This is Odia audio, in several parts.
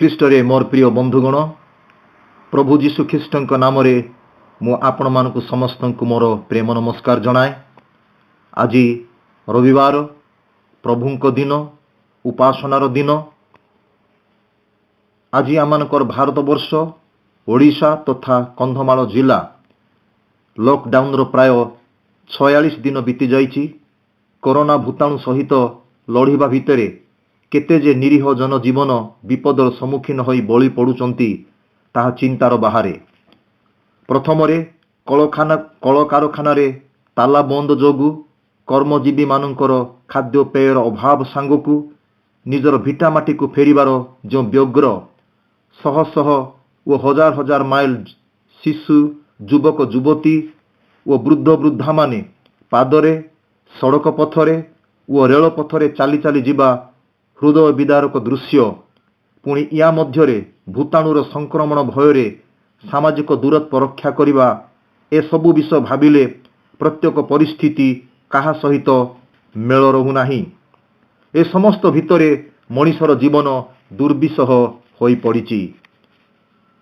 ଖ୍ରୀଷ୍ଟରେ ମୋର ପ୍ରିୟ ବନ୍ଧୁଗଣ, ପ୍ରଭୁ ଯୀଶୁ ଖ୍ରୀଷ୍ଟଙ୍କ ନାମରେ ମୁଁ ଆପଣମାନଙ୍କୁ ସମସ୍ତଙ୍କୁ ମୋର ପ୍ରେମ ନମସ୍କାର ଜଣାଏ। ଆଜି ରବିବାର, ପ୍ରଭୁଙ୍କ ଦିନ, ଉପାସନାର ଦିନ। ଆଜି ଆମମାନଙ୍କର ଭାରତବର୍ଷ, ଓଡ଼ିଶା ତଥା କନ୍ଧମାଳ ଜିଲ୍ଲା ଲକଡାଉନର ପ୍ରାୟ 46 ଦିନ ବିତିଯାଇଛି। କରୋନା ଭୂତାଣୁ ସହିତ ଲଢ଼ିବା ଭିତରେ କେତେ ଯେ ନିରୀହ ଜନଜୀବନ ବିପଦର ସମ୍ମୁଖୀନ ହୋଇ ବଳି ପଡ଼ୁଛନ୍ତି ତାହା ଚିନ୍ତାର ବାହାରେ। ପ୍ରଥମରେ କଳକାରଖାନାରେ ତାଲା ବନ୍ଦ ଯୋଗୁଁ କର୍ମଜୀବୀମାନଙ୍କର ଖାଦ୍ୟପେୟର ଅଭାବ ସାଙ୍ଗକୁ ନିଜର ଭିଟାମାଟିକୁ ଫେରିବାର ଯେଉଁ ବ୍ୟଗ୍ର ଶହ ଶହ ଓ ହଜାର ହଜାର ମାଇଲ ଶିଶୁ, ଯୁବକ ଯୁବତୀ ଓ ବୃଦ୍ଧ ବୃଦ୍ଧାମାନେ ପାଦରେ, ସଡ଼କ ପଥରେ ଓ ରେଳପଥରେ ଚାଲି ଚାଲି ଯିବା ହୃଦୟ ବିଦାରକ ଦୃଶ୍ୟ। ପୁଣି ୟା ମଧ୍ୟରେ ଭୂତାଣୁର ସଂକ୍ରମଣ ଭୟରେ ସାମାଜିକ ଦୂରତ୍ୱ ରକ୍ଷା କରିବା, ଏସବୁ ବିଷୟ ଭାବିଲେ ପ୍ରତ୍ୟେକ ପରିସ୍ଥିତି କାହା ସହିତ ମେଳ ରହୁନାହିଁ। ଏ ସମସ୍ତ ଭିତରେ ମଣିଷର ଜୀବନ ଦୁର୍ବିସହ ହୋଇପଡ଼ିଛି।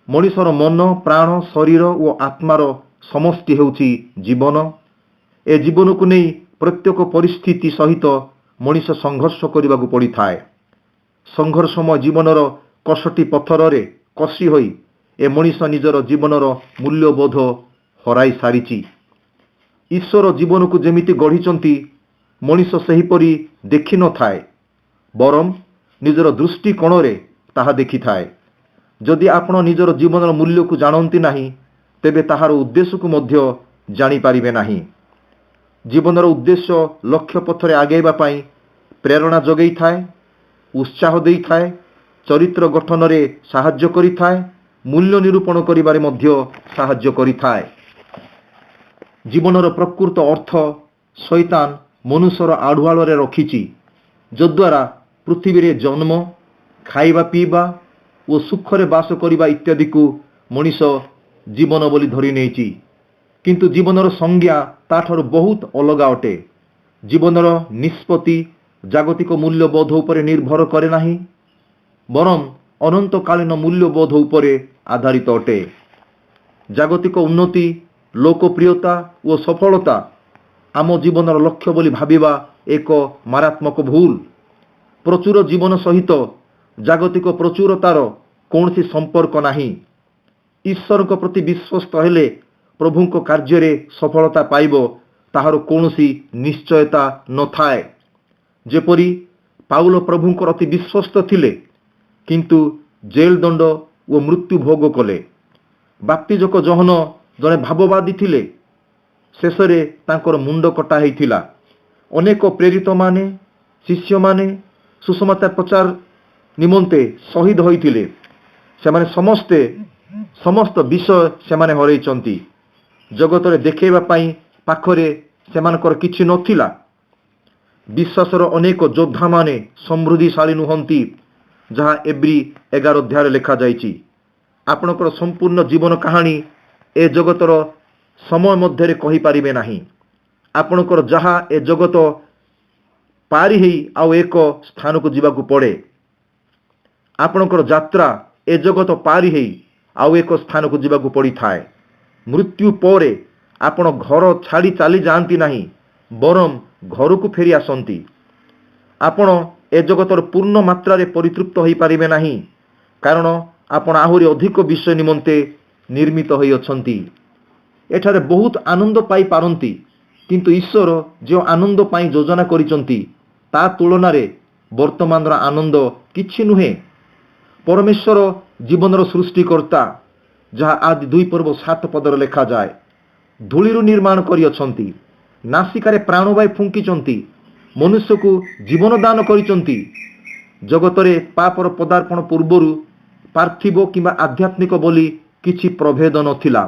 ମଣିଷର ମନ, ପ୍ରାଣ, ଶରୀର ଓ ଆତ୍ମାର ସମଷ୍ଟି ହେଉଛି ଜୀବନ। ଏ ଜୀବନକୁ ନେଇ ପ୍ରତ୍ୟେକ ପରିସ୍ଥିତି ସହିତ ମଣିଷ ସଂଘର୍ଷ କରିବାକୁ ପଡ଼ିଥାଏ। ସଂଘର୍ଷମୟ ଜୀବନର କଷଟି ପଥରରେ କଷି ହୋଇ ଏ ମଣିଷ ନିଜର ଜୀବନର ମୂଲ୍ୟବୋଧ ହରାଇ ସାରିଛି। ଈଶ୍ୱର ଜୀବନକୁ ଯେମିତି ଗଢ଼ିଛନ୍ତି, ମଣିଷ ସେହିପରି ଦେଖିନଥାଏ, ବରଂ ନିଜର ଦୃଷ୍ଟିକୋଣରେ ତାହା ଦେଖିଥାଏ। ଯଦି ଆପଣ ନିଜର ଜୀବନର ମୂଲ୍ୟକୁ ଜାଣନ୍ତି ନାହିଁ, ତେବେ ତାହାର ଉଦ୍ଦେଶ୍ୟକୁ ମଧ୍ୟ ଜାଣିପାରିବେ ନାହିଁ। ଜୀବନର ଉଦ୍ଦେଶ୍ୟ ଲକ୍ଷ୍ୟ ପଥରେ ଆଗେଇବା ପାଇଁ ପ୍ରେରଣା ଯୋଗାଇଥାଏ, ଉତ୍ସାହ ଦେଇଥାଏ, ଚରିତ୍ର ଗଠନରେ ସାହାଯ୍ୟ କରିଥାଏ, ମୂଲ୍ୟ ନିରୂପଣ କରିବାରେ ମଧ୍ୟ ସାହାଯ୍ୟ କରିଥାଏ। ଜୀବନର ପ୍ରକୃତ ଅର୍ଥ ଶୈତାନ ମନୁଷ୍ୟର ଆଢୁଆଳରେ ରଖିଛି, ଯଦ୍ୱାରା ପୃଥିବୀରେ ଜନ୍ମ, ଖାଇବା ପିଇବା ଓ ସୁଖରେ ବାସ କରିବା ଇତ୍ୟାଦିକୁ ମଣିଷ ଜୀବନ ବୋଲି ଧରି ନେଇଛି। କିନ୍ତୁ ଜୀବନର ସଂଜ୍ଞା ତାଠାରୁ ବହୁତ ଅଲଗା ଅଟେ। ଜୀବନର ନିଷ୍ପତ୍ତି ଜାଗତିକ ମୂଲ୍ୟବୋଧ ଉପରେ ନିର୍ଭର କରେ ନାହିଁ, ବରଂ ଅନନ୍ତକାଳୀନ ମୂଲ୍ୟବୋଧ ଉପରେ ଆଧାରିତ ଅଟେ। ଜାଗତିକ ଉନ୍ନତି, ଲୋକପ୍ରିୟତା ଓ ସଫଳତା ଆମ ଜୀବନର ଲକ୍ଷ୍ୟ ବୋଲି ଭାବିବା ଏକ ମାରାତ୍ମକ ଭୁଲ। ପ୍ରଚୁର ଜୀବନ ସହିତ ଜାଗତିକ ପ୍ରଚୁରତାର କୌଣସି ସମ୍ପର୍କ ନାହିଁ। ଈଶ୍ୱରଙ୍କ ପ୍ରତି ବିଶ୍ୱସ୍ତ ହେଲେ ପ୍ରଭୁଙ୍କ କାର୍ଯ୍ୟରେ ସଫଳତା ପାଇବ, ତାହାର କୌଣସି ନିଶ୍ଚୟତା ନଥାଏ। ଯେପରି ପାଉଲ ପ୍ରଭୁଙ୍କର ଅତି ବିଶ୍ୱସ୍ତ ଥିଲେ, କିନ୍ତୁ ଜେଲ୍ ଦଣ୍ଡ ଓ ମୃତ୍ୟୁ ଭୋଗ କଲେ। ବାପ୍ତିଜକ ଯୋହନ ଜଣେ ଭାବବାଦୀ ଥିଲେ, ଶେଷରେ ତାଙ୍କର ମୁଣ୍ଡ କଟା ହୋଇଥିଲା। ଅନେକ ପ୍ରେରିତମାନେ, ଶିଷ୍ୟମାନେ ସୁସମାଚାର ପ୍ରଚାର ନିମନ୍ତେ ଶହୀଦ ହୋଇଥିଲେ। ସେମାନେ ସମସ୍ତ ବିଷୟ ସେମାନେ ହରାଇଛନ୍ତି। ଜଗତରେ ଦେଖାଇବା ପାଇଁ ପାଖରେ ସେମାନଙ୍କର କିଛି ନଥିଲା। ବିଶ୍ୱାସର ଅନେକ ଯୋଦ୍ଧାମାନେ ସମୃଦ୍ଧିଶାଳୀ ନୁହନ୍ତି, ଯାହା ଏବ୍ରୀ 11 ଅଧ୍ୟାୟରେ ଲେଖାଯାଇଛି। ଆପଣଙ୍କର ସମ୍ପୂର୍ଣ୍ଣ ଜୀବନ କାହାଣୀ ଏ ଜଗତର ସମୟ ମଧ୍ୟରେ କହିପାରିବେ ନାହିଁ। ଆପଣଙ୍କର ଯାହା ଏ ଜଗତ ପାରି ହେଇ ଆଉ ଏକ ସ୍ଥାନକୁ ଯିବାକୁ ପଡ଼େ। ଆପଣଙ୍କର ଯାତ୍ରା ଏ ଜଗତ ପାରି ହେଇ ଆଉ ଏକ ସ୍ଥାନକୁ ଯିବାକୁ ପଡ଼ିଥାଏ। ମୃତ୍ୟୁ ପରେ ଆପଣ ଘର ଛାଡ଼ି ଚାଲି ଯାଆନ୍ତି ନାହିଁ, ବରଂ ଘରକୁ ଫେରି ଆସନ୍ତି। ଆପଣ ଏ ଜଗତର ପୂର୍ଣ୍ଣ ମାତ୍ରାରେ ପରିତୃପ୍ତ ହୋଇପାରିବେ ନାହିଁ, କାରଣ ଆପଣ ଆହୁରି ଅଧିକ ବିଷୟ ନିମନ୍ତେ ନିର୍ମିତ ହୋଇଅଛନ୍ତି। ଏଠାରେ ବହୁତ ଆନନ୍ଦ ପାଇପାରନ୍ତି, କିନ୍ତୁ ଈଶ୍ୱର ଯେଉଁ ଆନନ୍ଦ ପାଇଁ ଯୋଜନା କରିଛନ୍ତି, ତା ତୁଳନାରେ ବର୍ତ୍ତମାନର ଆନନ୍ଦ କିଛି ନୁହେଁ। ପରମେଶ୍ୱର ଜୀବନର ସୃଷ୍ଟିକର୍ତ୍ତା, ଯାହା ଆଦି 2 ପର୍ବ 7 ପଦରେ ଲେଖାଯାଏ। ଧୂଳିରୁ ନିର୍ମାଣ କରିଅଛନ୍ତି, ନାସିକାରେ ପ୍ରାଣବାୟୁ ଫୁଙ୍କିଛନ୍ତି, ମନୁଷ୍ୟକୁ ଜୀବନ ଦାନ କରିଛନ୍ତି। ଜଗତରେ ପାପର ପଦାର୍ପଣ ପୂର୍ବରୁ ପାର୍ଥିବ କିମ୍ବା ଆଧ୍ୟାତ୍ମିକ ବୋଲି କିଛି ପ୍ରଭେଦ ନଥିଲା।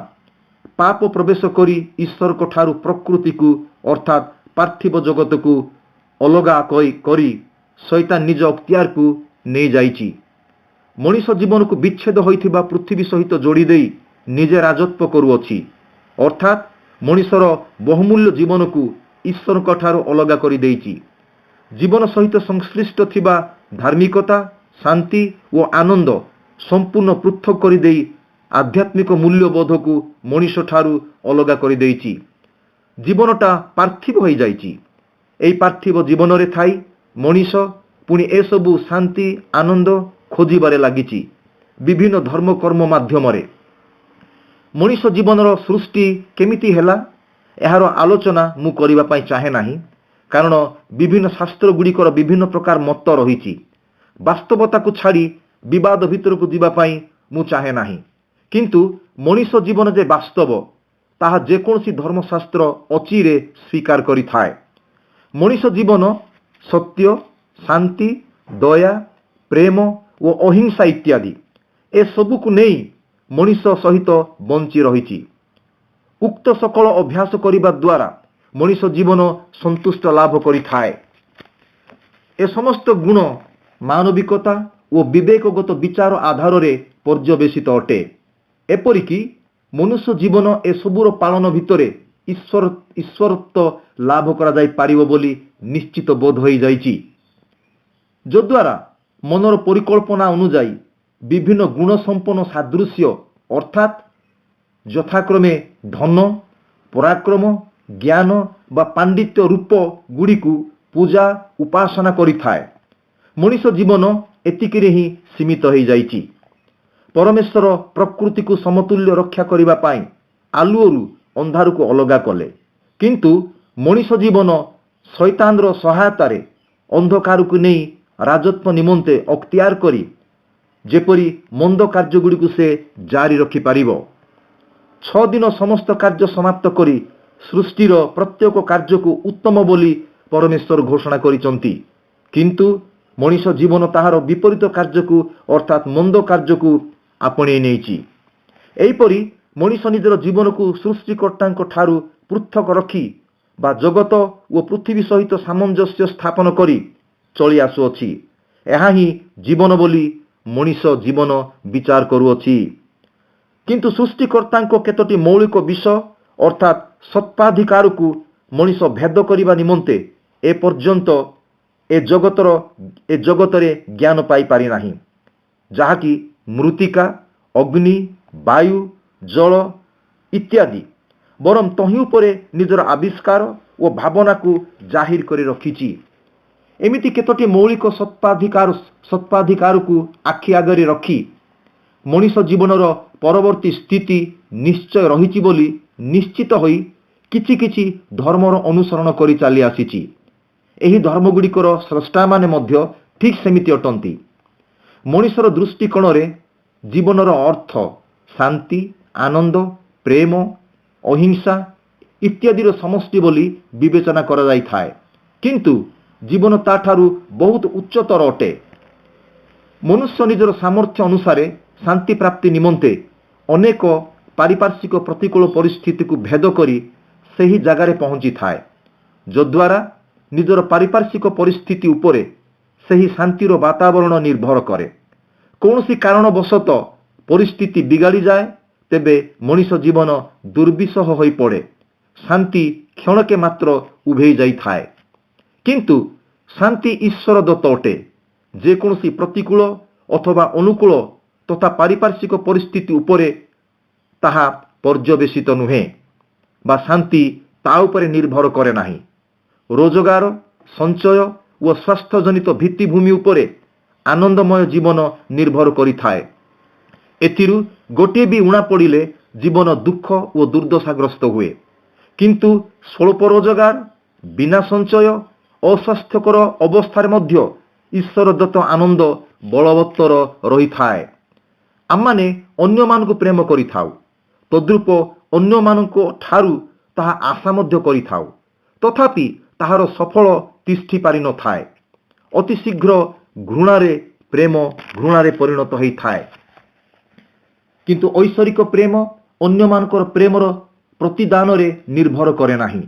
ପାପ ପ୍ରବେଶ କରି ଈଶ୍ୱରଙ୍କ ଠାରୁ ପ୍ରକୃତିକୁ ଅର୍ଥାତ୍ ପାର୍ଥିବ ଜଗତକୁ ଅଲଗା କରି ଶୈତାନ ନିଜ ଅକ୍ତିଆରକୁ ନେଇଯାଇଛି। ମଣିଷ ଜୀବନକୁ ବିଚ୍ଛେଦ ହୋଇଥିବା ପୃଥିବୀ ସହିତ ଯୋଡ଼ି ଦେଇ ନିଜେ ରାଜତ୍ୱ କରୁଅଛି, ଅର୍ଥାତ୍ ମଣିଷର ବହୁମୂଲ୍ୟ ଜୀବନକୁ ଈଶ୍ୱରଙ୍କ ଠାରୁ ଅଲଗା କରିଦେଇଛି। ଜୀବନ ସହିତ ସଂଶ୍ଳିଷ୍ଟ ଥିବା ଧାର୍ମିକତା, ଶାନ୍ତି ଓ ଆନନ୍ଦ संपूर्ण पृथक कर दे आध्यात्मिक मूल्यबोध को मनीष ठारू अलगा कर देइछि। जीवनटा पार्थिव हो जाइछि। एई पार्थिव जीवन रे थाई मनीष पुणी ए सबु शांति आनंद खोजिबारे लागिछि विभिन्न धर्म कर्म माध्यम रे। मनीष जीवनर सृष्टि केमिति हेला एहार आलोचना मु करिबा पई चाहे नाही, कारण विभिन्न शास्त्र गुड़िकर विभिन्न प्रकार मत रही। वास्तवता को छाड़ी विवाद भितर को जीवा पाई मु चाहे नाही, किंतु मनीष जीवन जे वास्तव ताहा जेकोसी धर्मशास्त्र अचिरे स्वीकार करि थाए। मनीष जीवन सत्य शांति दया प्रेम और अहिंसा इत्यादि ए सबु को नहीं मनीष सहित बंची रही। उक्त सकल अभ्यास करिबा द्वारा मनीष जीवन संतुष्ट लाभ करि थाए। ए समस्त गुण मानविकता और विवेकगत विचार आधार रे पर्यवेसित अटे। एपरिकी मनुष्य जीवन ए सबुर पालन भितरे ईश्वरत्व लाभ करा जाई पारिबो बोली निश्चित बोध होई जाइछि, जद्वारा मनर परिकल्पना अनुजाई विभिन्न गुण संपन्न सादृश्य अर्थात यथाक्रमे धन पराक्रम ज्ञान बा पांडित्य रूप गुड़ी को पूजा उपासना करि थाए। मनीष जीवन एतिकिरे ही सीमित हो जाइछि। परमेश्वर प्रकृति को समतुल्य रक्षा करिबा पाई आलुओरु अंधारु को अलगा कले, किंतु मनीष जीवन शैतानर सहायतारे अंधकार को नहीं राजत्व निमंते अख्तियार करी जेपरी मंद कार्य गुड़ी से जारी रखि पारिबो। 6 दिन समस्त कार्य समाप्त करी सृष्टिर प्रत्येक कार्य को उत्तम बोली परमेश्वर घोषणा करिसंती, किंतु मनीष जीवन ताहार विपरीत कार्य को अर्थात मंद कार्य को आपणे नेइछि। एहिपरि मनीष निजर जीवन को सृष्टिकर्तांक ठारू पृथक रखी बा जगत और पृथ्वी सहित सामंजस्य स्थापन करी चली आसुअछि। एहा ही जीवन बोली मनीष जीवन विचार करुअछि। किंतु सृष्टिकर्तांक केतोटी मौलिक विषय अर्थात सत्पाधिकार को मनीष भेद करिबा निमंते ए पर्यंत ए जगतरे ज्ञान पाई पारि नाही, जहाँकि मृत्तिका अग्नि वायु जल इत्यादि बरम तहि उपरे निजर आविष्कार और भावना को जाहिर करि रखिछि। एमिति केतोटी मौलिक सत्पाधिकार को आखि आगरे रखी मनीष जीवनर परवर्ती स्थिति निश्चय रहिछि बोली निश्चित होई किछि किछि धर्मर अनुसरण करि चली आसिछि। एही धर्मगुड़िकर स्रष्टा माने मध्य ठीक सेमिति अटंती। मनीषर दृष्टिकोण रे जीवनर अर्थ शांति आनंद प्रेम अहिंसा इत्यादिर समष्टि बोली विवेचना करा जाई थाए, किंतु जीवन ताठारू बहुत उच्चतर अटे। मनुष्य निजर सामर्थ्य अनुसारे शांति प्राप्ति निमंते अनेक पारिपार्श्विक प्रतिकूल परिस्थिति को भेद करी सही जगार पहुंची थाए, जद्वारा निजर पारिपार्श्विक परिस्थिति उपरे सही शांतिर वातावरण निर्भर करे। कौनसी कारणवशत परिस्थिति बिगाड़ी जाए तेबे मनीष जीवन दुर्विषह होई पड़े, शांति क्षणके मात्र उभेई जाई थाए। किंतु शांति ईश्वर दत्त अटे। जेकोसी प्रतिकूल अथवा अनुकूल तथा पारिपार्श्विक परिस्थिति उपरे ताहा पर्यवेसित नुहे बा शांति ता उपरे निर्भर करे नाही। रोजगार संचय और स्वास्थ्य जनित भित्तिभूमि उपरे आनंदमय जीवन निर्भर करि थाए। एथिरु गोटे भी उणा पड़िले जीवन दुख और दुर्दशाग्रस्त हुए, किंतु स्वल्प रोजगार बिना संचय अस्वास्थ्यकर अवस्थार मध्य ईश्वर दत्त आनंद बलवत्तर रही थाए। आम्माने अन्य मानकु प्रेम करि थाउ, तद्रूप अन्य मानक ठारू ताहा आशा मध्य करि थाउ, तथापि ताहार सफल तिष्ठि पारि न थाए। अति शीघ्र घृणारे प्रेम घृणारे परिणत होई थाए। किंतु ऐश्वरिक प्रेम अन्य मानकर प्रेमर प्रतिदान रे निर्भर करे नाही।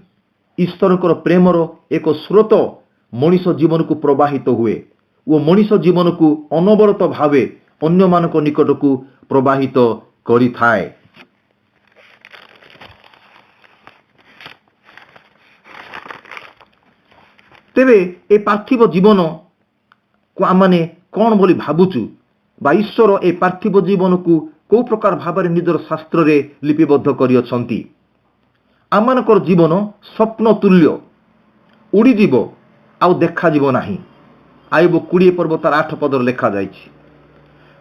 ईश्वरकर प्रेमर एक स्रोत मनीष जीवन को प्रवाहित हुए और मनीष जीवन को अनवरत भावे अन्य मानक निकट को प्रवाहित करि थाए। तेबे ए पार्थिव जीवन को आमाने कौन बोली भाबुचु ବା ଈଶ୍ୱର ଏ ପାର୍ଥିବ ଜୀବନକୁ କୋଉ ପ୍ରକାର ଭାବରେ ନିଜର ଶାସ୍ତ୍ରରେ ଲିପିବଦ୍ଧ କରିଅଛନ୍ତି। ଆମମାନଙ୍କର ଜୀବନ ସ୍ୱପ୍ନ ତୁଲ୍ୟ, ଉଡ଼ିଯିବ ଆଉ ଦେଖାଯିବ ନାହିଁ। ଆୟୁବ 20 ପର୍ବ ତାର 8 ପଦରେ ଲେଖାଯାଇଛି।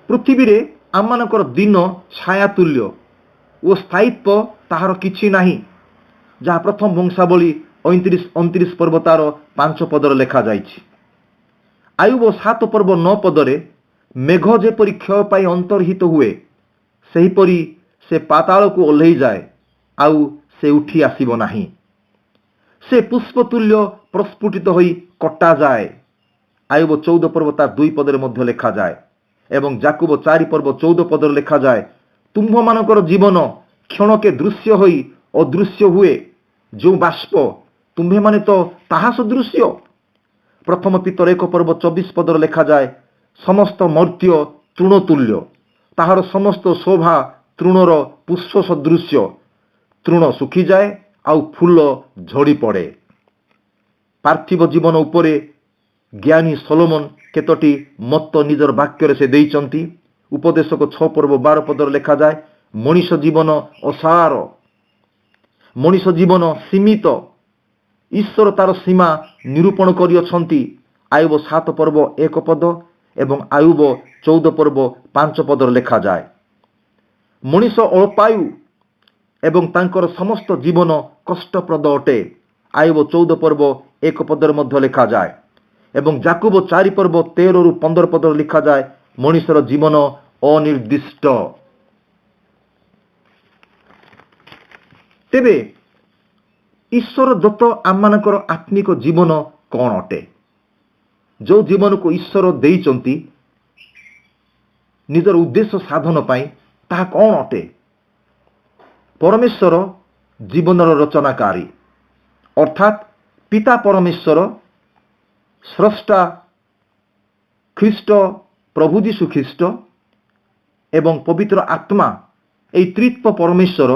ପୃଥିବୀରେ ଆମମାନଙ୍କର ଦିନ ଛାୟା ତୁଲ୍ୟ ଓ ସ୍ଥାୟିତ୍ୱ ତାହାର କିଛି ନାହିଁ, ଯାହା ପ୍ରଥମ ବଂଶାବଳୀ 29 ପର୍ବ ତାର 5 ପଦରେ ଲେଖାଯାଇଛି। ଆୟୁବ 7 ପର୍ବ 9 ପଦରେ ମେଘ ଯେପରି କ୍ଷୟ ପାଇ ଅନ୍ତର୍ହିତ ହୁଏ, ସେହିପରି ସେ ପାତାଳକୁ ଓହ୍ଲେଇଯାଏ, ଆଉ ସେ ଉଠି ଆସିବ ନାହିଁ। ସେ ପୁଷ୍ପତୁଲ୍ୟ ପ୍ରସ୍ଫୁଟିତ ହୋଇ କଟାଯାଏ। ଆୟୁବ 14 ପର୍ବ ତାର 2 ପଦରେ ମଧ୍ୟ ଲେଖାଯାଏ। ଏବଂ ଯାକୁବ 4 ପର୍ବ 14 ପଦରେ ଲେଖାଯାଏ, ତୁମ୍ଭମାନଙ୍କର ଜୀବନ କ୍ଷଣକେ ଦୃଶ୍ୟ ହୋଇ ଅଦୃଶ୍ୟ ହୁଏ, ଯେଉଁ ବାଷ୍ପ ତୁମ୍ଭେମାନେ ତ ତାହା ସଦୃଶ୍ୟ। ପ୍ରଥମ ପିତର 1 ପର୍ବ 24 ପଦରେ ଲେଖାଯାଏ, ସମସ୍ତ ମର୍ତ୍ତ୍ୟ ତୃଣତୁଲ୍ୟ, ତାହାର ସମସ୍ତ ଶୋଭା ତୃଣର ପୁଷ୍ପ ସଦୃଶ୍ୟ। ତୃଣ ଶୁଖିଯାଏ ଆଉ ଫୁଲ ଝଡ଼ି ପଡ଼େ। ପାର୍ଥିବ ଜୀବନ ଉପରେ ଜ୍ଞାନୀ ସଲୋମନ କେତୋଟି ମତ ନିଜର ବାକ୍ୟରେ ସେ ଦେଇଛନ୍ତି। ଉପଦେଶକ 6 ପର୍ବ 12 ପଦରେ ଲେଖାଯାଏ, ମଣିଷ ଜୀବନ ଅସାର, ମଣିଷ ଜୀବନ ସୀମିତ, ଈଶ୍ୱର ତାର ସୀମା ନିରୂପଣ କରିଅଛନ୍ତି। ଆୟୁବ 7 ପର୍ବ 1 ପଦ ଏବଂ ଆୟୁବ 14 ପର୍ବ 5 ପଦରେ ଲେଖାଯାଏ। ମଣିଷ ଅଳ୍ପାୟୁ ଏବଂ ତାଙ୍କର ସମସ୍ତ ଜୀବନ କଷ୍ଟପ୍ରଦ ଅଟେ। ଆୟୁବ 14 ପର୍ବ 1 ପଦରେ ମଧ୍ୟ ଲେଖାଯାଏ। ଏବଂ ଯାକୁବ 4 ପର୍ବ 13ରୁ 15 ପଦରେ ଲେଖାଯାଏ, ମଣିଷର ଜୀବନ ଅନିର୍ଦ୍ଦିଷ୍ଟ। ତେବେ ଈଶ୍ୱର ଦତ୍ତ ଆମମାନଙ୍କର ଆତ୍ମିକ ଜୀବନ କ'ଣ ଅଟେ? ଯେଉଁ ଜୀବନକୁ ଈଶ୍ୱର ଦେଇଛନ୍ତି ନିଜର ଉଦ୍ଦେଶ୍ୟ ସାଧନ ପାଇଁ, ତାହା କ'ଣ ଅଟେ? ପରମେଶ୍ୱର ଜୀବନର ରଚନାକାରୀ, ଅର୍ଥାତ୍ ପିତା ପରମେଶ୍ୱର, ସ୍ରଷ୍ଟା ଖ୍ରୀଷ୍ଟ ପ୍ରଭୁ ଯୀଶୁ ଖ୍ରୀଷ୍ଟ ଏବଂ ପବିତ୍ର ଆତ୍ମା, ଏହି ତ୍ରିତ୍ବ ପରମେଶ୍ୱର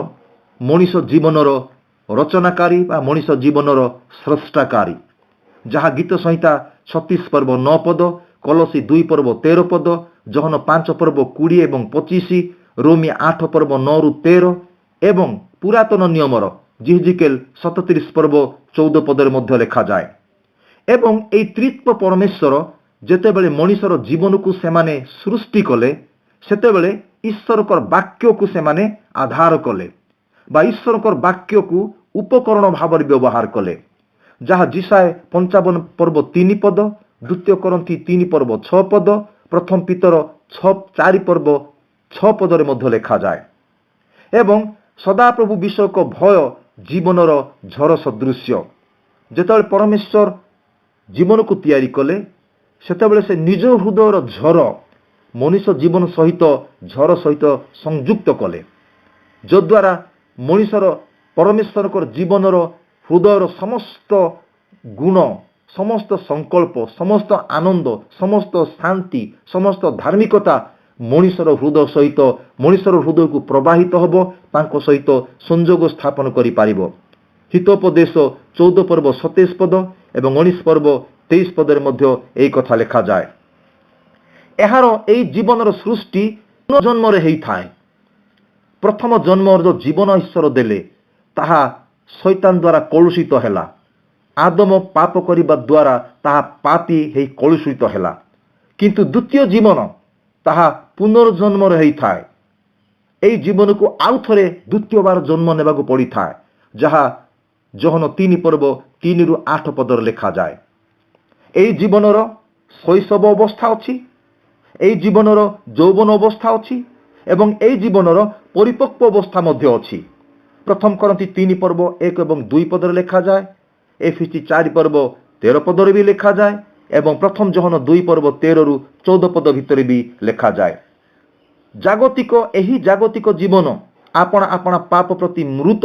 ମଣିଷ ଜୀବନର ରଚନାକାରୀ ବା ମଣିଷ ଜୀବନର ସ୍ରଷ୍ଟାକାରୀ, ଯାହା ଗୀତ ସଂହିତା 36 ପର୍ବ 9 ପଦ, କଲୋସୀ 2 ପର୍ବ 13 ପଦ, ଜହନ 5 ପର୍ବ 20 ଏବଂ 25, ରୋମୀ 8 ପର୍ବ 9ରୁ 13 ଏବଂ ପୁରାତନ ନିୟମର ଜିହିଜିକେଲ୍ 37 ପର୍ବ 14 ପଦରେ ମଧ୍ୟ ଲେଖାଯାଏ। ଏବଂ ଏହି ତ୍ରିତ୍ବ ପରମେଶ୍ୱର ଯେତେବେଳେ ମଣିଷର ଜୀବନକୁ ସେମାନେ ସୃଷ୍ଟି କଲେ, ସେତେବେଳେ ଈଶ୍ୱରଙ୍କର ବାକ୍ୟକୁ ସେମାନେ ଆଧାର କଲେ ବା ଈଶ୍ୱରଙ୍କର ବାକ୍ୟକୁ ଉପକରଣ ଭାବରେ ବ୍ୟବହାର କଲେ, ଯାହା ଯିଶାୟ 55 ପର୍ବ 3 ପଦ, ଦ୍ୱିତୀୟ କରନ୍ଥୀ 3 ପର୍ବ 6 ପଦ, ପ୍ରଥମ ପିତର 4 ପର୍ବ 6 ପଦରେ ମଧ୍ୟ ଲେଖାଯାଏ। ଏବଂ ସଦାପ୍ରଭୁ ବିଷୟକ ଭୟ ଜୀବନର ଝଡ଼ ସଦୃଶ୍ୟ। ଯେତେବେଳେ ପରମେଶ୍ୱର ଜୀବନକୁ ତିଆରି କଲେ, ସେତେବେଳେ ସେ ନିଜ ହୃଦୟର ଝଡ଼ ମଣିଷ ଜୀବନ ସହିତ ଝଡ଼ ସହିତ ସଂଯୁକ୍ତ କଲେ, ଯଦ୍ୱାରା ମଣିଷର ପରମେଶ୍ୱରଙ୍କର ଜୀବନର ହୃଦୟର ସମସ୍ତ ଗୁଣ, ସମସ୍ତ ସଂକଳ୍ପ, ସମସ୍ତ ଆନନ୍ଦ, ସମସ୍ତ ଶାନ୍ତି, ସମସ୍ତ ଧାର୍ମିକତା ମଣିଷର ହୃଦୟ ସହିତ, ମଣିଷର ହୃଦୟକୁ ପ୍ରବାହିତ ହେବ, ତାଙ୍କ ସହିତ ସଂଯୋଗ ସ୍ଥାପନ କରିପାରିବ। ହିତୋପଦେଶ 14 ପର୍ବ 27 ପଦ ଏବଂ 19 ପର୍ବ 23 ପଦରେ ମଧ୍ୟ ଏହି କଥା ଲେଖାଯାଏ। ଏହାର ଏହି ଜୀବନର ସୃଷ୍ଟି ଜନ୍ମରେ ହେଇଥାଏ। ପ୍ରଥମ ଜନ୍ମର ଯେଉଁ ଜୀବନ ଈଶ୍ୱର ଦେଲେ, ତାହା ଶୈତାନ ଦ୍ୱାରା କଳୁଷିତ ହେଲା। ଆଦମ ପାପ କରିବା ଦ୍ୱାରା ତାହା ପାପୀ ହେଇ କଳୁଷିତ ହେଲା। କିନ୍ତୁ ଦ୍ୱିତୀୟ ଜୀବନ ତାହା ପୁନର୍ଜନ୍ମରେ ହେଇଥାଏ। ଏହି ଜୀବନକୁ ଆଉ ଥରେ ଦ୍ୱିତୀୟ ବାର ଜନ୍ମ ନେବାକୁ ପଡ଼ିଥାଏ, ଯାହା ଜହନ 3 ପର୍ବ 3ରୁ 8 ପଦରେ ଲେଖାଯାଏ। ଏହି ଜୀବନର ଶୈଶବ ଅବସ୍ଥା ଅଛି, ଏହି ଜୀବନର ଯୌବନ ଅବସ୍ଥା ଅଛି ଏବଂ ଏହି ଜୀବନର ପରିପକ୍ୱ ଅବସ୍ଥା ମଧ୍ୟ ଅଛି। ପ୍ରଥମ କରନ୍ଥୀ 3 ପର୍ବ 1 ଏବଂ 2 ପଦରେ ଲେଖାଯାଏ। ଏଫେସୀ 4 ପର୍ବ 13 ପଦରେ ବି ଲେଖାଯାଏ ଏବଂ ପ୍ରଥମ ଜହନ 2 ପର୍ବ 13ରୁ 14 ପଦ ଭିତରେ ବି ଲେଖାଯାଏ। ଏହି ଜାଗତିକ ଜୀବନ ଆପଣା ଆପଣା ପାପ ପ୍ରତି ମୃତ,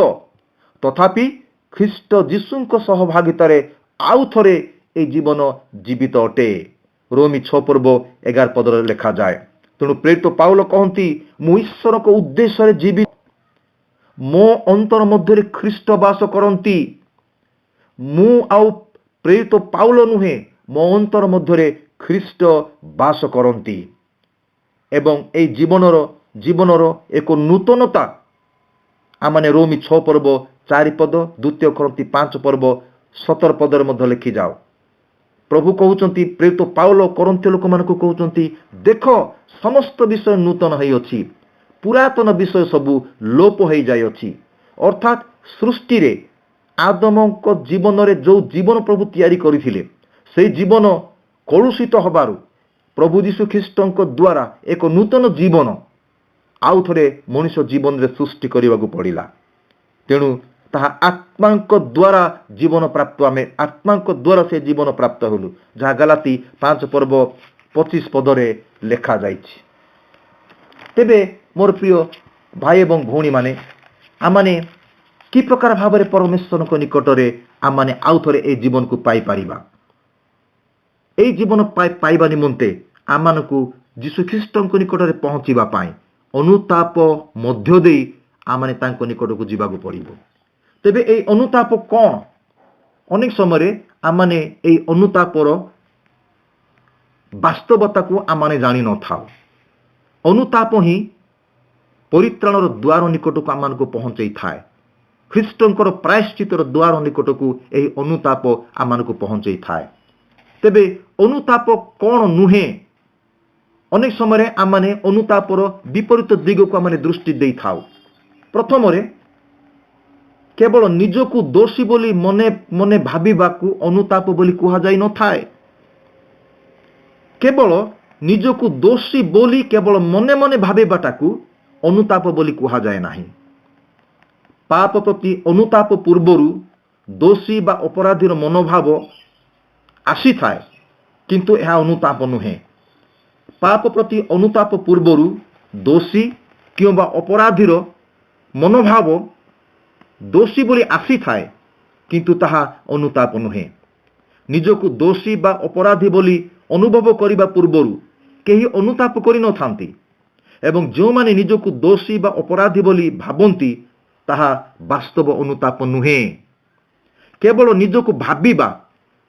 ତଥାପି ଖ୍ରୀଷ୍ଟ ଯୀଶୁଙ୍କ ସହଭାଗିତାରେ ଆଉ ଥରେ ଏହି ଜୀବନ ଜୀବିତ ଅଟେ। ରୋମୀ 6 ପର୍ବ 11 ପଦରେ ଲେଖାଯାଏ। ତେଣୁ ପ୍ରେରିତ ପାଉଲ କହନ୍ତି, ମୁଁ ଈଶ୍ୱରଙ୍କ ଉଦ୍ଦେଶ୍ୟରେ ଜୀବିତ, ମୋ ଅନ୍ତର ମଧ୍ୟରେ ଖ୍ରୀଷ୍ଟ ବାସ କରନ୍ତି। ମୁଁ ଆଉ ପ୍ରେରିତ ପାଉଲ ନୁହେଁ, ମୋ ଅନ୍ତର ମଧ୍ୟରେ ଖ୍ରୀଷ୍ଟ ବାସ କରନ୍ତି। ଏବଂ ଏହି ଜୀବନର ଏକ ନୂତନତା ଆମମାନେ ରୋମୀ 6 ପର୍ବ 4 ପଦ, 2 କରନ୍ତି 5 ପର୍ବ 17 ପଦରେ ମଧ୍ୟ ଲେଖିଯାଉ। ପ୍ରଭୁ କହୁଛନ୍ତି, ପ୍ରେରିତ ପାଉଲ କରନ୍ଥୀୟ ଲୋକମାନଙ୍କୁ କହୁଛନ୍ତି, ଦେଖ ସମସ୍ତ ବିଷୟ ନୂତନ ହୋଇଅଛି, ପୁରାତନ ବିଷୟ ସବୁ ଲୋପ ହୋଇଯାଇଅଛି। ଅର୍ଥାତ୍ ସୃଷ୍ଟିରେ ଆଦମଙ୍କ ଜୀବନରେ ଯେଉଁ ଜୀବନ ପ୍ରଭୁ ତିଆରି କରିଥିଲେ, ସେହି ଜୀବନ କଳୁଷିତ ହେବାରୁ ପ୍ରଭୁ ଯୀଶୁ ଖ୍ରୀଷ୍ଟଙ୍କ ଦ୍ୱାରା ଏକ ନୂତନ ଜୀବନ ଆଉ ଥରେ ମଣିଷ ଜୀବନରେ ସୃଷ୍ଟି କରିବାକୁ ପଡ଼ିଲା। ତେଣୁ ତାହା ଆତ୍ମାଙ୍କ ଦ୍ୱାରା ଜୀବନ ପ୍ରାପ୍ତ, ଆମେ ଆତ୍ମାଙ୍କ ଦ୍ୱାରା ସେ ଜୀବନ ପ୍ରାପ୍ତ ହେଲୁ, ଯାହା ଗଲାତୀ 5 ପର୍ବ 25 ପଦରେ ଲେଖାଯାଇଛି। ତେବେ ମୋର ପ୍ରିୟ ଭାଇ ଏବଂ ଭଉଣୀମାନେ, ଆମମାନେ କି ପ୍ରକାର ଭାବରେ ପରମେଶ୍ୱରଙ୍କ ନିକଟରେ ଆମମାନେ ଆଉ ଥରେ ଏହି ଜୀବନକୁ ପାଇପାରିବା? ଏହି ଜୀବନ ପାଇବା ନିମନ୍ତେ ଆମମାନଙ୍କୁ ଯୀଶୁଖ୍ରୀଷ୍ଟଙ୍କ ନିକଟରେ ପହଞ୍ଚିବା ପାଇଁ ଅନୁତାପ ମଧ୍ୟ ଦେଇ ଆମମାନେ ତାଙ୍କ ନିକଟକୁ ଯିବାକୁ ପଡ଼ିବ। ତେବେ ଏହି ଅନୁତାପ କ'ଣ? ଅନେକ ସମୟରେ ଆମମାନେ ଏହି ଅନୁତାପର ବାସ୍ତବତାକୁ ଆମମାନେ ଜାଣିନଥାଉ। ଅନୁତାପ ହିଁ ପରିତ୍ରାଣର ଦ୍ୱାର ନିକଟକୁ ଆମମାନଙ୍କୁ ପହଞ୍ଚାଇଥାଏ। ଖ୍ରୀଷ୍ଟଙ୍କର ପ୍ରାୟଶ୍ଚିତର ଦ୍ୱାର ନିକଟକୁ ଏହି ଅନୁତାପ ଆମମାନଙ୍କୁ ପହଞ୍ଚାଇଥାଏ। ତେବେ ଅନୁତାପ କ'ଣ ନୁହେଁ? ଅନେକ ସମୟରେ ଆମମାନେ ଅନୁତାପର ବିପରୀତ ଦିଗକୁ ଆମମାନେ ଦୃଷ୍ଟି ଦେଇଥାଉ। ପ୍ରଥମରେ, କେବଳ ନିଜକୁ ଦୋଷୀ ବୋଲି ମନେ ମନେ ଭାବିବାକୁ ଅନୁତାପ ବୋଲି କୁହାଯାଇ ନଥାଏ। କେବଳ ନିଜକୁ ଦୋଷୀ ବୋଲି କେବଳ ମନେ ମନେ ଭାବିବାଟାକୁ ଅନୁତାପ ବୋଲି କୁହାଯାଏ ନାହିଁ। ପାପ ପ୍ରତି ଅନୁତାପ ପୂର୍ବରୁ ଦୋଷୀ ବା ଅପରାଧୀର ମନୋଭାବ ଆସିଥାଏ, କିନ୍ତୁ ଏହା ଅନୁତାପ ନୁହେଁ। ପାପ ପ୍ରତି ଅନୁତାପ ପୂର୍ବରୁ ଦୋଷୀ କିମ୍ବା ଅପରାଧୀର ମନୋଭାବ ଦୋଷୀ ବୋଲି ଆସିଥାଏ, କିନ୍ତୁ ତାହା ଅନୁତାପ ନୁହେଁ। ନିଜକୁ ଦୋଷୀ ବା ଅପରାଧୀ ବୋଲି ଅନୁଭବ କରିବା ପୂର୍ବରୁ କେହି ଅନୁତାପ କରିନଥାନ୍ତି, ଏବଂ ଯେଉଁମାନେ ନିଜକୁ ଦୋଷୀ ବା ଅପରାଧୀ ବୋଲି ଭାବନ୍ତି, ତାହା ବାସ୍ତବ ଅନୁତାପ ନୁହେଁ। କେବଳ ନିଜକୁ ଭାବିବା,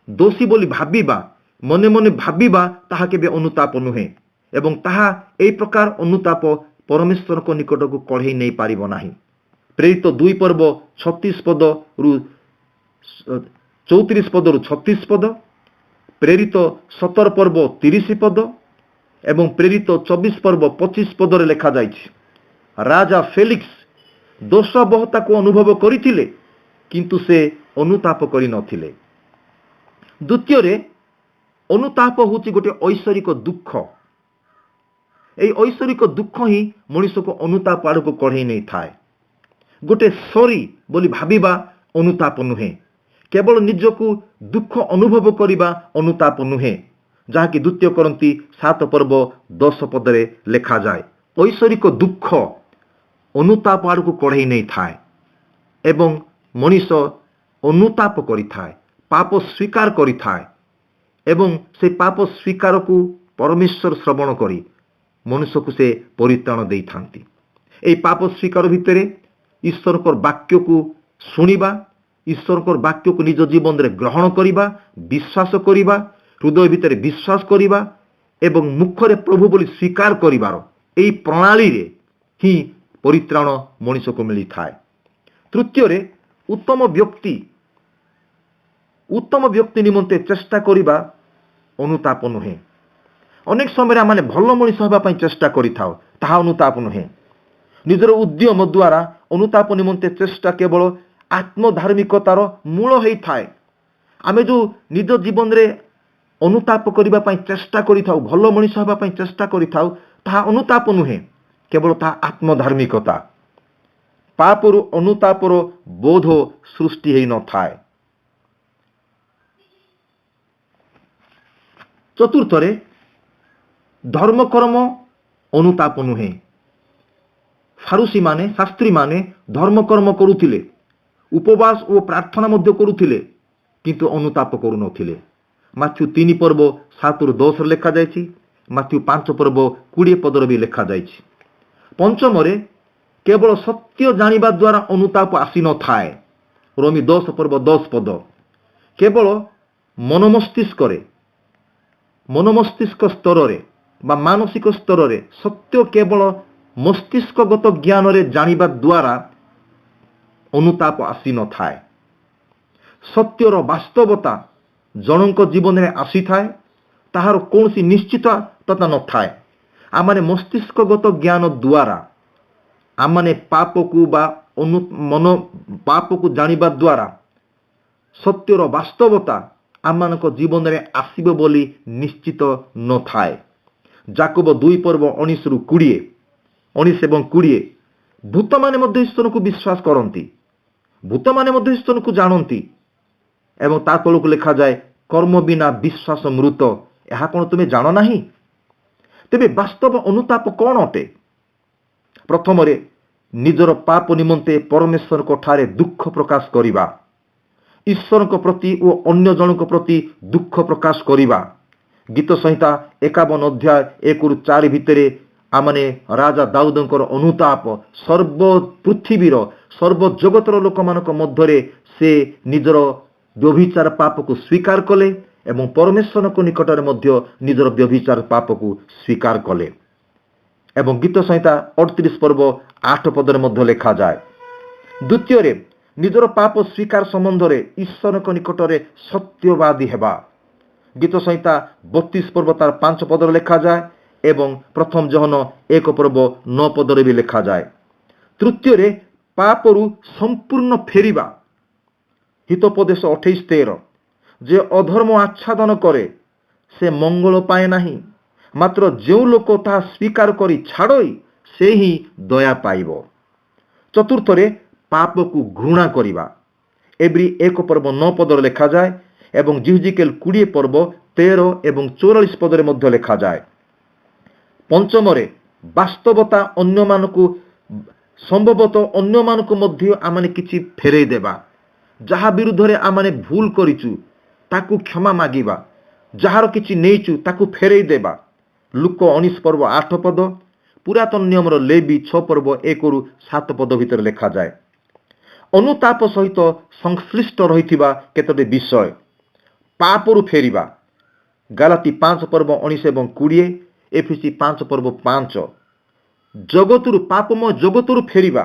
ଦୋଷୀ ବୋଲି ଭାବିବା, ମନେ ମନେ ଭାବିବା, ତାହା କେବେ ଅନୁତାପ ନୁହେଁ, ଏବଂ ତାହା ଏହି ପ୍ରକାର ଅନୁତାପ ପରମେଶ୍ୱରଙ୍କ ନିକଟକୁ କଢ଼େଇ ନେଇପାରିବ ନାହିଁ। ପ୍ରେରିତ 2 ପର୍ବ 36 ପଦରୁ 34 ପଦରୁ 36 ପଦ, ପ୍ରେରିତ 17 ପର୍ବ 30 ପଦ ଏବଂ ପ୍ରେରିତ 24 ପର୍ବ 25 ପଦରେ ଲେଖାଯାଇଛି, ରାଜା ଫେଲିକ୍ସ ଦୋଷବହତାକୁ ଅନୁଭବ କରିଥିଲେ, କିନ୍ତୁ ସେ ଅନୁତାପ କରିନଥିଲେ। ଦ୍ୱିତୀୟରେ, ଅନୁତାପ ହେଉଛି ଗୋଟିଏ ଐଶ୍ୱରିକ ଦୁଃଖ। ଏହି ଐଶ୍ୱରିକ ଦୁଃଖ ହିଁ ମଣିଷକୁ ଅନୁତାପ ଆଡ଼କୁ କଢ଼େଇ ନେଇଥାଏ। ଗୋଟେ ସରି ବୋଲି ଭାବିବା ଅନୁତାପ ନୁହେଁ। କେବଳ ନିଜକୁ ଦୁଃଖ ଅନୁଭବ କରିବା ଅନୁତାପ ନୁହେଁ, ଯାହାକି 2 କରନ୍ତି 7 ପର୍ବ 10 ପଦରେ ଲେଖାଯାଏ। ଐଶ୍ୱରିକ ଦୁଃଖ ଅନୁତାପ ଆଡ଼କୁ କଢ଼େଇ ନେଇଥାଏ ଏବଂ ମଣିଷ ଅନୁତାପ କରିଥାଏ, ପାପ ସ୍ୱୀକାର କରିଥାଏ, ଏବଂ ସେ ପାପ ସ୍ୱୀକାରକୁ ପରମେଶ୍ୱର ଶ୍ରବଣ କରି ମନୁଷ୍ୟକୁ ସେ ପରିତ୍ରାଣ ଦେଇଥାନ୍ତି। ଏହି ପାପ ସ୍ୱୀକାର ଭିତରେ ଈଶ୍ୱରଙ୍କର ବାକ୍ୟକୁ ଶୁଣିବା, ଈଶ୍ୱରଙ୍କର ବାକ୍ୟକୁ ନିଜ ଜୀବନରେ ଗ୍ରହଣ କରିବା, ବିଶ୍ୱାସ କରିବା, ହୃଦୟ ଭିତରେ ବିଶ୍ୱାସ କରିବା ଏବଂ ମୁଖରେ ପ୍ରଭୁ ବୋଲି ସ୍ୱୀକାର କରିବାର ଏହି ପ୍ରଣାଳୀରେ ହିଁ ପରିତ୍ରାଣ ମଣିଷକୁ ମିଳିଥାଏ। ତୃତୀୟରେ, ଉତ୍ତମ ବ୍ୟକ୍ତି ନିମନ୍ତେ ଚେଷ୍ଟା କରିବା ଅନୁତାପ ନୁହେଁ। ଅନେକ ସମୟରେ ଆମେ ଭଲ ମଣିଷ ହେବା ପାଇଁ ଚେଷ୍ଟା କରିଥାଉ, ତାହା ଅନୁତାପ ନୁହେଁ। ନିଜର ଉଦ୍ୟମ ଦ୍ୱାରା ଅନୁତାପ ନିମନ୍ତେ ଚେଷ୍ଟା କେବଳ ଆତ୍ମଧାର୍ମିକତାର ମୂଳ ହୋଇଥାଏ। ଆମେ ଯେଉଁ ନିଜ ଜୀବନରେ ଅନୁତାପ କରିବା ପାଇଁ ଚେଷ୍ଟା କରିଥାଉ, ଭଲ ମଣିଷ ହେବା ପାଇଁ ଚେଷ୍ଟା କରିଥାଉ, ତାହା ଅନୁତାପ ନୁହେଁ, କେବଳ ତାହା ଆତ୍ମଧାର୍ମିକତା। ପାପରୁ ଅନୁତାପର ବୋଧ ସୃଷ୍ଟି ହୋଇନଥାଏ। ଚତୁର୍ଥରେ, ଧର୍ମକର୍ମ ଅନୁତାପ ନୁହେଁ। ଫାରୁସୀମାନେ, ଶାସ୍ତ୍ରୀମାନେ ଧର୍ମକର୍ମ କରୁଥିଲେ, ଉପବାସ ଓ ପ୍ରାର୍ଥନା ମଧ୍ୟ କରୁଥିଲେ, କିନ୍ତୁ ଅନୁତାପ କରୁନଥିଲେ। ମାଥ୍ୟୁ 3 ପର୍ବ 7ରୁ 10ରେ ଲେଖାଯାଇଛି, ମାଥ୍ୟୁ 5 ପର୍ବ 20 ପଦରେ ବି ଲେଖାଯାଇଛି। ପଞ୍ଚମରେ, କେବଳ ସତ୍ୟ ଜାଣିବା ଦ୍ୱାରା ଅନୁତାପ ଆସିନଥାଏ। ରୋମୀ 10 ପର୍ବ 10 ପଦ। କେବଳ ମନମସ୍ତିଷ୍କ ସ୍ତରରେ ବା ମାନସିକ ସ୍ତରରେ ସତ୍ୟ କେବଳ ମସ୍ତିଷ୍କଗତ ଜ୍ଞାନରେ ଜାଣିବା ଦ୍ୱାରା ଅନୁତାପ ଆସିନଥାଏ। ସତ୍ୟର ବାସ୍ତବତା ଜଣଙ୍କ ଜୀବନରେ ଆସିଥାଏ, ତାହାର କୌଣସି ନିଶ୍ଚିତତା ନଥାଏ। ଆମମାନେ ମସ୍ତିଷ୍କଗତ ଜ୍ଞାନ ଦ୍ୱାରା ଆମମାନେ ପାପକୁ ଜାଣିବା ଦ୍ୱାରା ସତ୍ୟର ବାସ୍ତବତା ଆମମାନଙ୍କ ଜୀବନରେ ଆସିବ ବୋଲି ନିଶ୍ଚିତ ନଥାଏ। ଯାକୋବ 2:19-20 ଭୂତମାନେ ମଧ୍ୟ ଈଶ୍ୱରଙ୍କୁ ବିଶ୍ୱାସ କରନ୍ତି, ଭୂତମାନେ ମଧ୍ୟ ଈଶ୍ୱରଙ୍କୁ ଜାଣନ୍ତି। ଏବଂ ତା ତଳକୁ ଲେଖାଯାଏ, କର୍ମ ବିନା ବିଶ୍ୱାସ ମୃତ, ଏହା କ'ଣ ତୁମେ ଜାଣ ନାହିଁ? ତେବେ ବାସ୍ତବ ଅନୁତାପ କ'ଣ ଅଟେ? ପ୍ରଥମରେ ନିଜର ପାପ ନିମନ୍ତେ ପରମେଶ୍ୱରଙ୍କ ଠାରେ ଦୁଃଖ ପ୍ରକାଶ କରିବା, ଈଶ୍ୱରଙ୍କ ପ୍ରତି ଓ ଅନ୍ୟ ଜଣଙ୍କ ପ୍ରତି ଦୁଃଖ ପ୍ରକାଶ କରିବା। ଗୀତ ସଂହିତା 51:1-4 ଭିତରେ ଆମମାନେ ରାଜା ଦାଉଦଙ୍କର ଅନୁତାପ ପୃଥିବୀର ସର୍ବଜଗତର ଲୋକମାନଙ୍କ ମଧ୍ୟରେ ସେ ନିଜର ବ୍ୟଭିଚାର ପାପକୁ ସ୍ୱୀକାର କଲେ ଏବଂ ପରମେଶ୍ୱରଙ୍କ ନିକଟରେ ମଧ୍ୟ ନିଜର ବ୍ୟଭିଚାର ପାପକୁ ସ୍ୱୀକାର କଲେ। ଏବଂ ଗୀତ ସଂହିତା 38:8 ମଧ୍ୟ ଲେଖାଯାଏ। ଦ୍ୱିତୀୟରେ ନିଜର ପାପ ସ୍ୱୀକାର ସମ୍ବନ୍ଧରେ ଈଶ୍ୱରଙ୍କ ନିକଟରେ ସତ୍ୟବାଦୀ ହେବା। ଗୀତ ସଂହିତା 32:5 ଲେଖାଯାଏ ଏବଂ ପ୍ରଥମ ଜହନ 1:9 ବି ଲେଖାଯାଏ। ତୃତୀୟରେ ପାପରୁ ସମ୍ପୂର୍ଣ୍ଣ ଫେରିବା। ହିତୋପଦେଶ 28:13 ଯେ ଅଧର୍ମ ଆଚ୍ଛାଦନ କରେ ସେ ମଙ୍ଗଳ ପାଏ ନାହିଁ, ମାତ୍ର ଯେଉଁ ଲୋକ ତାହା ସ୍ୱୀକାର କରି ଛାଡ଼ଇ ସେ ହିଁ ଦୟା ପାଇବ। ଚତୁର୍ଥରେ ପାପକୁ ଘୃଣା କରିବା। ଏବ୍ରୀ 1:9 ଲେଖାଯାଏ ଏବଂ ଜିହଜିକେଲ 20:13 ଏବଂ 44 ମଧ୍ୟ ଲେଖାଯାଏ। ପଞ୍ଚମରେ ବାସ୍ତବତା ସମ୍ଭବତଃ ଅନ୍ୟମାନଙ୍କୁ ମଧ୍ୟ ଆମମାନେ କିଛି ଫେରେଇ ଦେବା। ଯାହା ବିରୁଦ୍ଧରେ ଆମମାନେ ଭୁଲ କରିଛୁ ତାକୁ କ୍ଷମା ମାଗିବା, ଯାହାର କିଛି ନେଇଛୁ ତାକୁ ଫେରେଇ ଦେବା। ଲୁକ 19:8, ପୁରାତନ ନିୟମର ଲେବୀ 6:1-7 ଭିତରେ ଲେଖାଯାଏ। ଅନୁତାପ ସହିତ ସଂଶ୍ଳିଷ୍ଟ ରହିଥିବା କେତୋଟି ବିଷୟ। ପାପରୁ ଫେରିବା। ଗାଲାତି 5:19 ଏବଂ 20, ଏଫେସୀ 5:5। ପାପମୟ ଜଗତରୁ ଫେରିବା।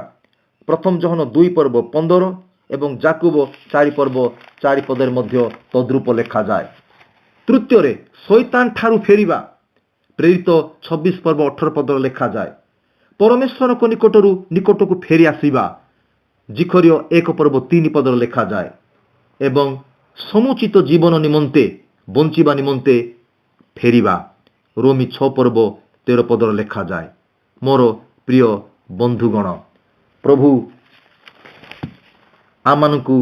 ପ୍ରଥମ ଜହନ 2:15 ଏବଂ ଯାକୋବ 4:4 ମଧ୍ୟ ତଦ୍ରୂପ ଲେଖାଯାଏ। ତୃତୀୟରେ ଶୈତାନ ଠାରୁ ଫେରିବା। ପ୍ରେରିତ 26:18 ଲେଖାଯାଏ। ପରମେଶ୍ୱରଙ୍କ ନିକଟକୁ ଫେରି ଆସିବା। ଜିଖରୀୟ 1:3 ଲେଖାଯାଏ। ଏବଂ ସମୁଚିତ ଜୀବନ ନିମନ୍ତେ ବଞ୍ଚିବା ନିମନ୍ତେ ଫେରିବା। ରୋମୀ 6:13 ଲେଖାଯାଏ। ମୋର ପ୍ରିୟ ବନ୍ଧୁଗଣ, ପ୍ରଭୁ ଆମମାନଙ୍କୁ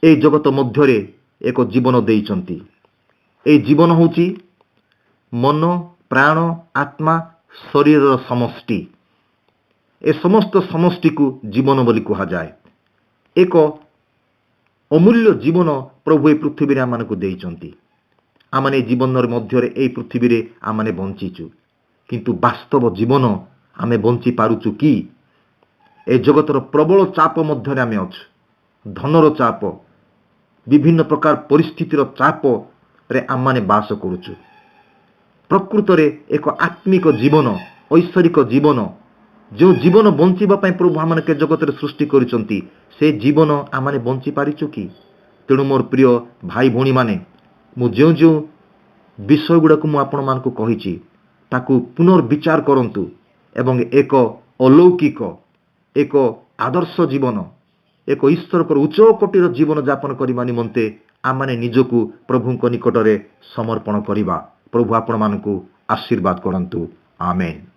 ଏହି ଜଗତ ମଧ୍ୟରେ ଏକ ଜୀବନ ଦେଇଛନ୍ତି। ଏହି ଜୀବନ ହେଉଛି ମନ, ପ୍ରାଣ, ଆତ୍ମା, ଶରୀରର ସମଷ୍ଟି। ଏ ସମସ୍ତ ସମଷ୍ଟିକୁ ଜୀବନ ବୋଲି କୁହାଯାଏ। ଏକ ଅମୂଲ୍ୟ ଜୀବନ ପ୍ରଭୁ ଏହି ପୃଥିବୀରେ ଆମମାନଙ୍କୁ ଦେଇଛନ୍ତି। ଆମମାନେ ଏହି ଜୀବନର ମଧ୍ୟରେ ଏହି ପୃଥିବୀରେ ଆମମାନେ ବଞ୍ଚିଛୁ, କିନ୍ତୁ ବାସ୍ତବ ଜୀବନ ଆମେ ବଞ୍ଚି ପାରୁଛୁ କି? ଏ ଜଗତର ପ୍ରବଳ ଚାପ ମଧ୍ୟରେ ଆମେ ଅଛୁ। ଧନର ଚାପ, ବିଭିନ୍ନ ପ୍ରକାର ପରିସ୍ଥିତିର ଚାପରେ ଆମମାନେ ବାସ କରୁଛୁ। ପ୍ରକୃତରେ ଏକ ଆତ୍ମିକ ଜୀବନ, ଐଶ୍ୱରିକ ଜୀବନ, ଯେଉଁ ଜୀବନ ବଞ୍ଚିବା ପାଇଁ ପ୍ରଭୁ ଆମମାନଙ୍କୁ ଜଗତରେ ସୃଷ୍ଟି କରିଛନ୍ତି, ସେ ଜୀବନ ଆମମାନେ ବଞ୍ଚି ପାରିଛୁ କି? ତେଣୁ ମୋର ପ୍ରିୟ ଭାଇ ଭଉଣୀମାନେ, ମୁଁ ଯେଉଁ ବିଷୟଗୁଡ଼ାକୁ ମୁଁ ଆପଣମାନଙ୍କୁ କହିଛି ତାକୁ ପୁନର୍ବିଚାର କରନ୍ତୁ ଏବଂ ଏକ ଅଲୌକିକ, ଏକ ଆଦର୍ଶ ଜୀବନ, ଏକ ଈଶ୍ୱରଙ୍କର ଉଚ୍ଚ କୋଟିର ଜୀବନ ଯାପନ କରିବା ନିମନ୍ତେ ଆମମାନେ ନିଜକୁ ପ୍ରଭୁଙ୍କ ନିକଟରେ ସମର୍ପଣ କରିବା। ପ୍ରଭୁ ଆପଣମାନଙ୍କୁ ଆଶୀର୍ବାଦ କରନ୍ତୁ। ଆମେନ୍।